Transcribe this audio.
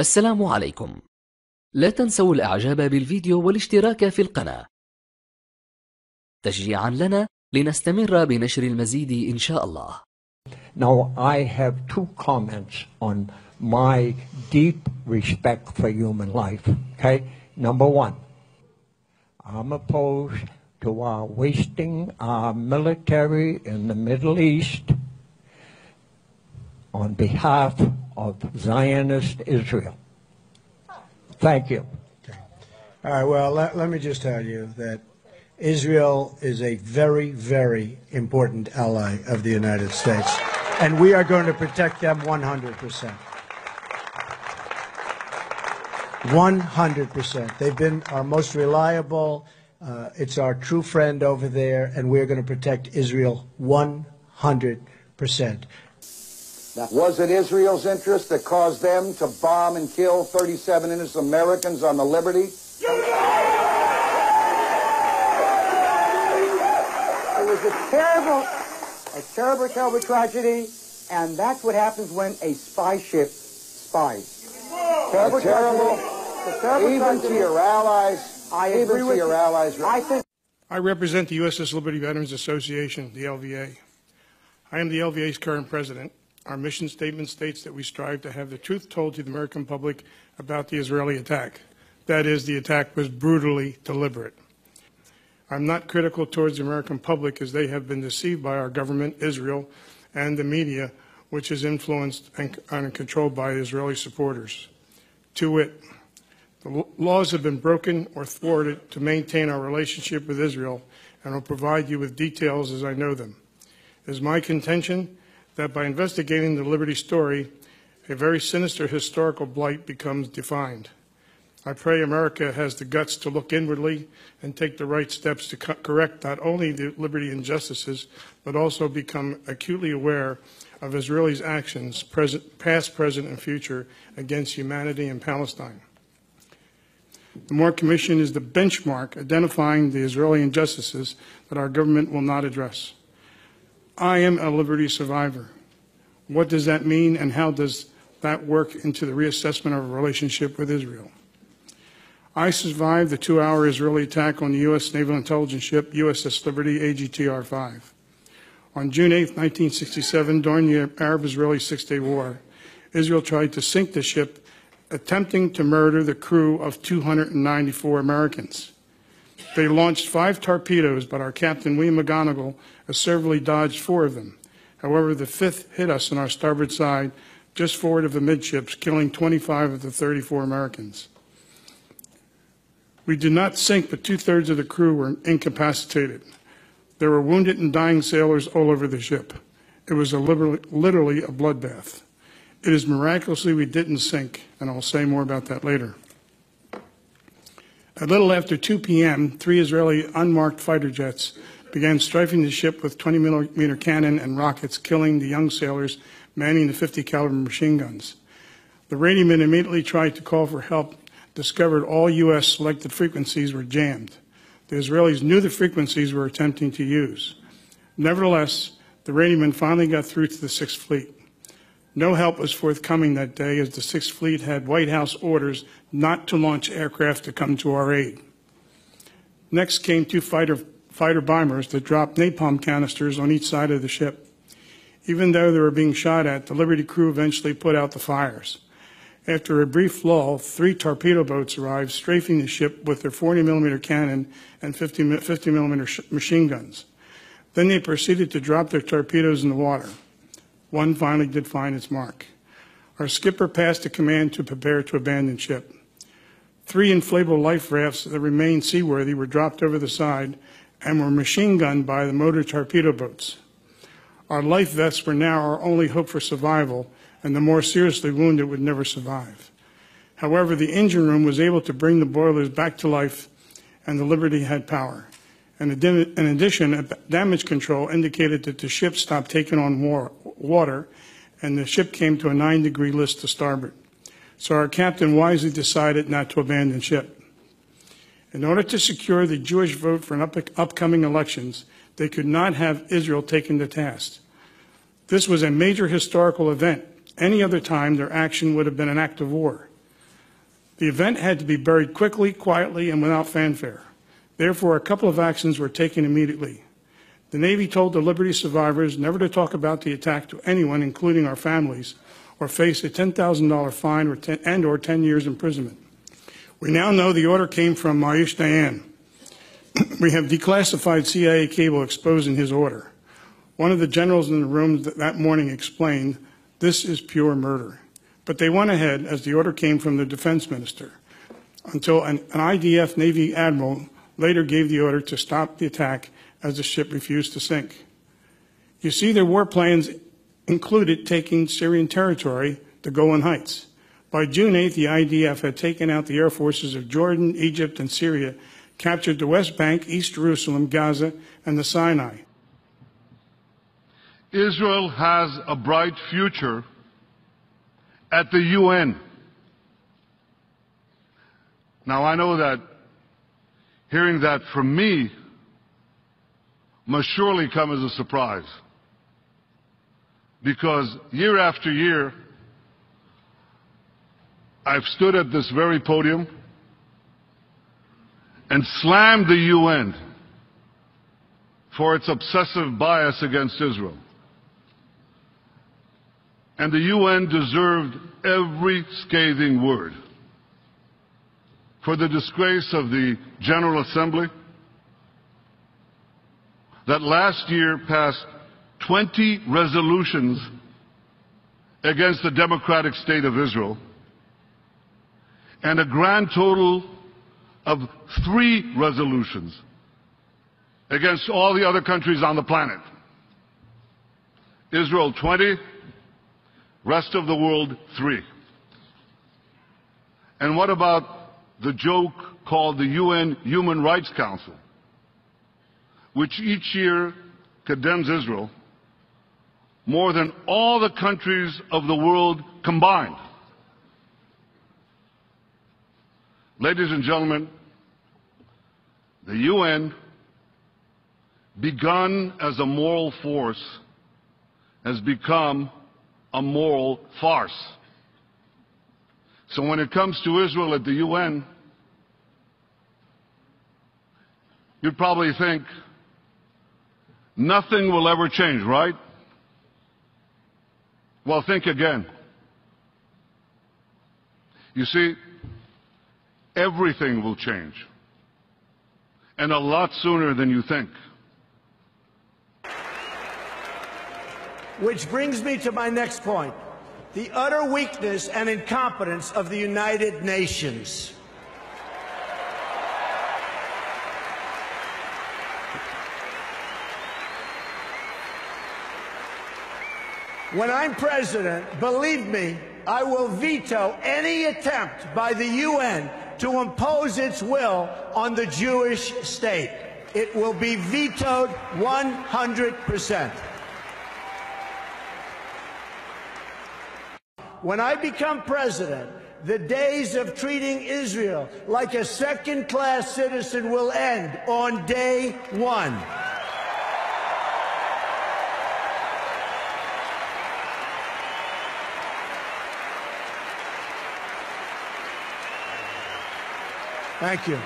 السلام عليكم. لا تنسوا الإعجاب بالفيديو والاشتراك في القناة تشجيعا لنا لنستمر بنشر المزيد إن شاء الله. Now, I have two comments on my deep respect for human life, okay? Number one, I'm opposed to our wasting our military in the Middle East on behalf of Zionist Israel. Thank you. Okay. All right, well, let me just tell you that Israel is a very, very important ally of the United States, and we are going to protect them 100%. 100%. They've been our most reliable. It's our true friend over there, and we're going to protect Israel 100%. Was it Israel's interest that caused them to bomb and kill 37 innocent Americans on the Liberty? It was a terrible tragedy, and that's what happens when a spy ship spies. Terrible, even to your allies. I agree with your allies. I represent the USS Liberty Veterans Association, the LVA. I am the LVA's current president. Our mission statement states that we strive to have the truth told to the American public about the Israeli attack. That is, the attack was brutally deliberate. I'm not critical towards the American public, as they have been deceived by our government, Israel, and the media, which is influenced and controlled by Israeli supporters. To wit, the laws have been broken or thwarted to maintain our relationship with Israel, and will provide you with details as I know them. It is my contention that by investigating the Liberty story, a very sinister historical blight becomes defined. I pray America has the guts to look inwardly and take the right steps to correct not only the Liberty injustices, but also become acutely aware of Israelis' actions, past, present, and future, against humanity in Palestine. The Moore Commission is the benchmark identifying the Israeli injustices that our government will not address. I am a Liberty survivor. What does that mean, and how does that work into the reassessment of a relationship with Israel? I survived the 2-hour Israeli attack on the U.S. Naval Intelligence ship USS Liberty AGTR-5. On June 8, 1967, during the Arab-Israeli Six-Day War, Israel tried to sink the ship, attempting to murder the crew of 294 Americans. They launched 5 torpedoes, but our captain, William McGonigal, assertively dodged 4 of them. However, the 5th hit us on our starboard side, just forward of the midships, killing 25 of the 34 Americans. We did not sink, but 2/3 of the crew were incapacitated. There were wounded and dying sailors all over the ship. It was literally a bloodbath. It is miraculously we didn't sink, and I'll say more about that later. A little after 2 p.m., 3 Israeli unmarked fighter jets began strafing the ship with 20-millimeter cannon and rockets, killing the young sailors manning the 50-caliber machine guns. The radioman immediately tried to call for help, discovered all U.S. selected frequencies were jammed. The Israelis knew the frequencies we were attempting to use. Nevertheless, the radioman finally got through to the 6th Fleet. No help was forthcoming that day, as the 6th Fleet had White House orders not to launch aircraft to come to our aid. Next came 2 fighter bombers that dropped napalm canisters on each side of the ship. Even though they were being shot at, the Liberty crew eventually put out the fires. After a brief lull, 3 torpedo boats arrived, strafing the ship with their 40-millimeter cannon and 50-millimeter machine guns. Then they proceeded to drop their torpedoes in the water. One finally did find its mark. Our skipper passed a command to prepare to abandon ship. 3 inflatable life rafts that remained seaworthy were dropped over the side and were machine gunned by the motor torpedo boats. Our life vests were now our only hope for survival, and the more seriously wounded would never survive. However, the engine room was able to bring the boilers back to life, and the Liberty had power. In addition, damage control indicated that the ship stopped taking on water, and the ship came to a 9-degree list to starboard. So our captain wisely decided not to abandon ship. In order to secure the Jewish vote for upcoming elections, they could not have Israel taken to task. This was a major historical event. Any other time, their action would have been an act of war. The event had to be buried quickly, quietly, and without fanfare. Therefore, a couple of actions were taken immediately. The Navy told the Liberty survivors never to talk about the attack to anyone, including our families, or face a $10,000 fine or 10 years imprisonment. We now know the order came from Maish Dayan. We have declassified CIA cable exposing his order. One of the generals in the room that morning explained, "This is pure murder." But they went ahead, as the order came from the defense minister, until an IDF Navy admiral later gave the order to stop the attack as the ship refused to sink. You see, their war plans included taking Syrian territory, the Golan Heights. By June 8th, the IDF had taken out the air forces of Jordan, Egypt, and Syria, captured the West Bank, East Jerusalem, Gaza, and the Sinai. Israel has a bright future at the UN. Now, I know that hearing that from me must surely come as a surprise, because year after year, I've stood at this very podium and slammed the UN for its obsessive bias against Israel. And the UN deserved every scathing word for the disgrace of the General Assembly that last year passed 20 resolutions against the democratic state of Israel and a grand total of 3 resolutions against all the other countries on the planet. Israel 20, rest of the world 3. And what about the joke called the UN Human Rights Council, which each year condemns Israel more than all the countries of the world combined? Ladies and gentlemen, the UN, begun as a moral force, has become a moral farce. So when it comes to Israel at the UN, you'd probably think nothing will ever change, right? Well, think again. You see, everything will change, and a lot sooner than you think. Which brings me to my next point, the utter weakness and incompetence of the United Nations. When I'm president, believe me, I will veto any attempt by the UN to impose its will on the Jewish state. It will be vetoed 100%. When I become president, the days of treating Israel like a second-class citizen will end on day 1. Thank you.